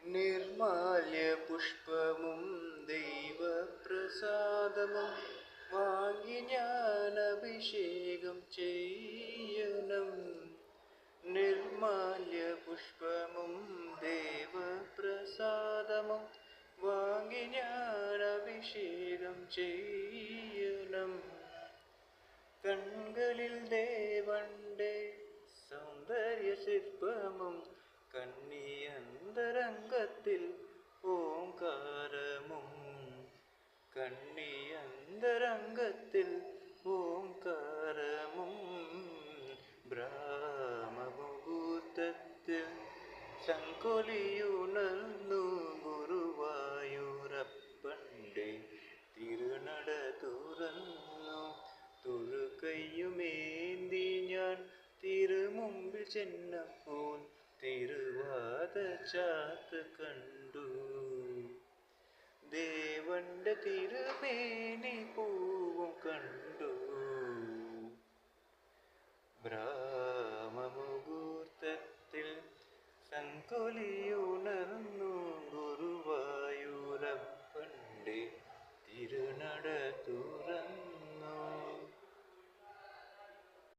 നിർമാല്യ പുഷ്പമും ദൈവപ്രസാദമും വാങ്ങി ഞാൻ അഭിഷേകം ചെയ്യണം. നിർമാല്യ പുഷ്പമും ദൈവപ്രസാദമും വാങ്ങി ഞാൻ അഭിഷേകം ചെയ്യണം. കൺകളിൽ ദേവന്റെ സൗന്ദര്യ ശില്പമും കണ്ണിയന്തരംഗത്തിൽ ഓംകാരമും. കണ്ണിയന്തരംഗത്തിൽ ഓംകാരമും. ബ്രാഹ്മമുഹൂർത്തത്തിൽ ശംഖൊലിയുണർന്നു ഗുരുവായൂരപ്പന്റെ തിരുനട തുറന്നു. തൊഴുകൈയുമേന്തി ഞാൻ തിരുമുമ്പിൽ ചെന്നപ്പോൾ തിരുവാത ചാത്ത് കണ്ടു. ദേവന്റെ തിരുമേനി പൂവും കണ്ടു. ബ്രാഹ്മമുഹൂർത്തത്തിൽ ശംഖൊലി